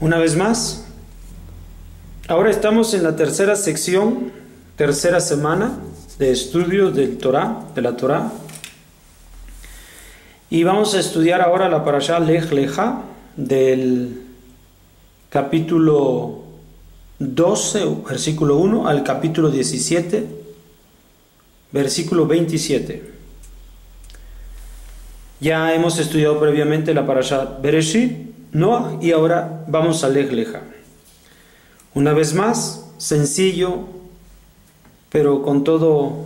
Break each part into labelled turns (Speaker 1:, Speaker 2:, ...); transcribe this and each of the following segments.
Speaker 1: Una vez más, ahora estamos en la tercera sección, tercera semana de estudios del Torah, de la Torah. Y vamos a estudiar ahora la parashá Lech Lecha del capítulo 12, versículo 1 al capítulo 17, versículo 27. Ya hemos estudiado previamente la parashá Bereshit, Noah, y ahora vamos a Lech Lecha. Una vez más, sencillo, pero con todo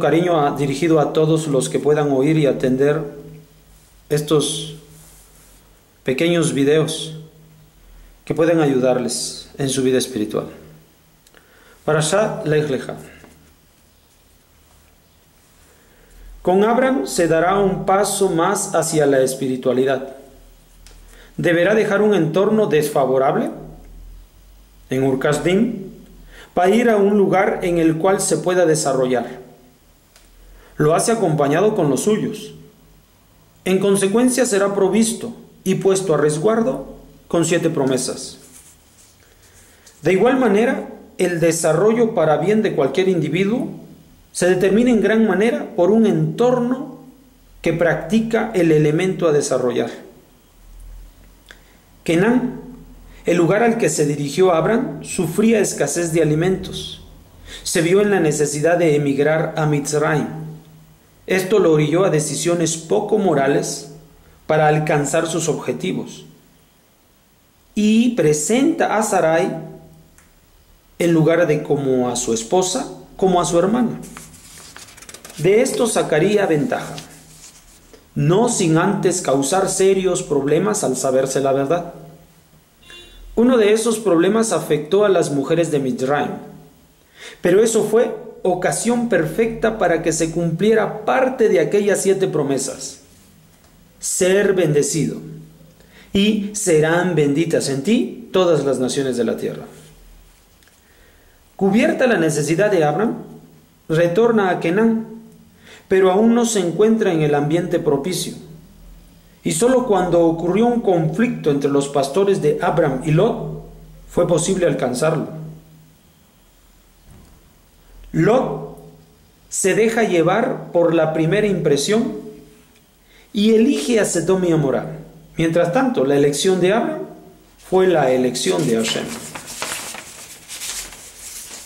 Speaker 1: cariño dirigido a todos los que puedan oír y atender estos pequeños videos que pueden ayudarles en su vida espiritual. Parashá Lech Lecha. Con Abraham se dará un paso más hacia la espiritualidad. Deberá dejar un entorno desfavorable en Ur Kasdim para ir a un lugar en el cual se pueda desarrollar. Lo hace acompañado con los suyos. En consecuencia será provisto y puesto a resguardo con 7 promesas. De igual manera, el desarrollo para bien de cualquier individuo se determina en gran manera por un entorno que practica el elemento a desarrollar. Kenán, el lugar al que se dirigió Abraham, sufría escasez de alimentos. Se vio en la necesidad de emigrar a Mitzrayim. Esto lo orilló a decisiones poco morales para alcanzar sus objetivos. Y presenta a Sarai en lugar de como a su esposa, como a su hermana. De esto sacaría ventaja, no sin antes causar serios problemas al saberse la verdad. Uno de esos problemas afectó a las mujeres de Mitzrayim, pero eso fue ocasión perfecta para que se cumpliera parte de aquellas 7 promesas. Ser bendecido, y serán benditas en ti todas las naciones de la tierra. Cubierta la necesidad de Abraham, retorna a Kenán, pero aún no se encuentra en el ambiente propicio. Y solo cuando ocurrió un conflicto entre los pastores de Abraham y Lot, fue posible alcanzarlo. Lot se deja llevar por la primera impresión y elige a Sedom y Amorá. Mientras tanto, la elección de Abraham fue la elección de Hashem.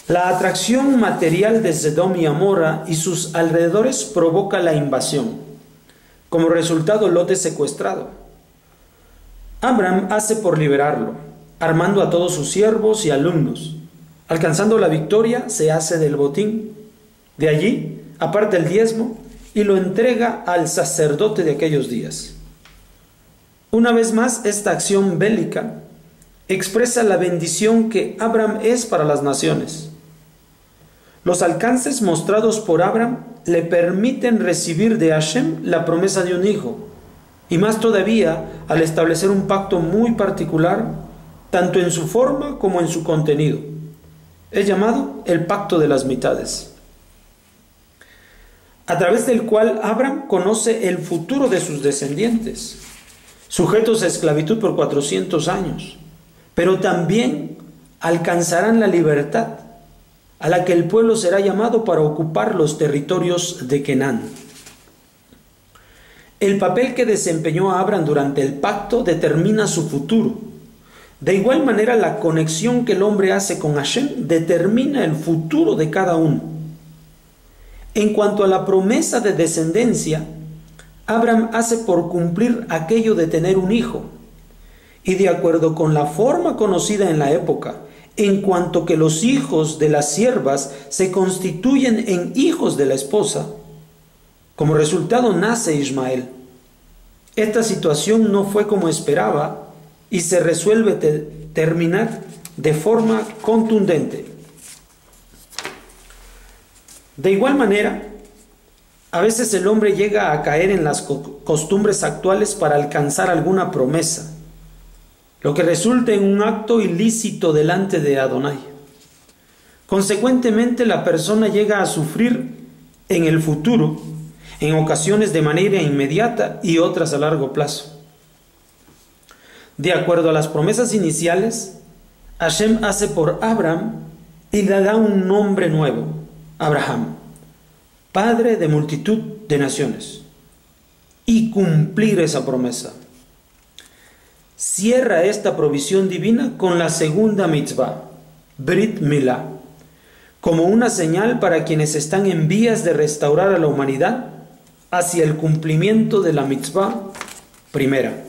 Speaker 1: La atracción material de Sedom y Amorra y sus alrededores provoca la invasión. Como resultado, Lot es secuestrado. Abraham hace por liberarlo, armando a todos sus siervos y alumnos. Alcanzando la victoria, se hace del botín. De allí, aparta el diezmo y lo entrega al sacerdote de aquellos días. Una vez más, esta acción bélica expresa la bendición que Abraham es para las naciones. Los alcances mostrados por Abraham le permiten recibir de Hashem la promesa de un hijo, y más todavía al establecer un pacto muy particular, tanto en su forma como en su contenido. Es llamado el pacto de las mitades, a través del cual Abraham conoce el futuro de sus descendientes, sujetos a esclavitud por 400 años, pero también alcanzarán la libertad, a la que el pueblo será llamado para ocupar los territorios de Kenán. El papel que desempeñó Abraham durante el pacto determina su futuro. De igual manera, la conexión que el hombre hace con Hashem determina el futuro de cada uno. En cuanto a la promesa de descendencia, Abraham hace por cumplir aquello de tener un hijo, y de acuerdo con la forma conocida en la época, en cuanto que los hijos de las siervas se constituyen en hijos de la esposa, como resultado nace Ismael. Esta situación no fue como esperaba y se resuelve terminar de forma contundente. De igual manera, a veces el hombre llega a caer en las costumbres actuales para alcanzar alguna promesa, lo que resulta en un acto ilícito delante de Adonai. Consecuentemente, la persona llega a sufrir en el futuro en ocasiones de manera inmediata y otras a largo plazo. De acuerdo a las promesas iniciales, Hashem hace por Abraham y le da un nombre nuevo, Abraham, padre de multitud de naciones, y cumplir esa promesa. Cierra esta provisión divina con la segunda mitzvah, Brit Milá, como una señal para quienes están en vías de restaurar a la humanidad hacia el cumplimiento de la mitzvah primera.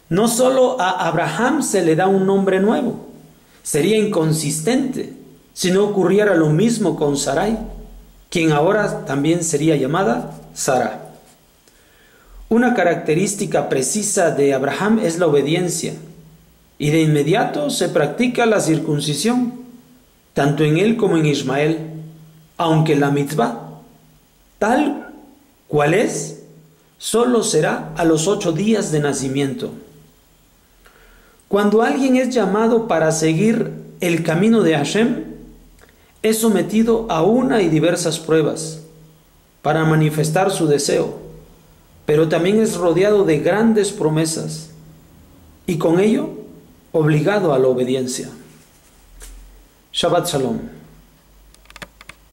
Speaker 1: No solo a Abraham se le da un nombre nuevo, sería inconsistente si no ocurriera lo mismo con Sarai, quien ahora también sería llamada Sara. Una característica precisa de Abraham es la obediencia, y de inmediato se practica la circuncisión, tanto en él como en Ismael, aunque la mitzvah, tal cual es, solo será a los 8 días de nacimiento. Cuando alguien es llamado para seguir el camino de Hashem, es sometido a una y diversas pruebas para manifestar su deseo, pero también es rodeado de grandes promesas y con ello obligado a la obediencia. Shabbat Shalom.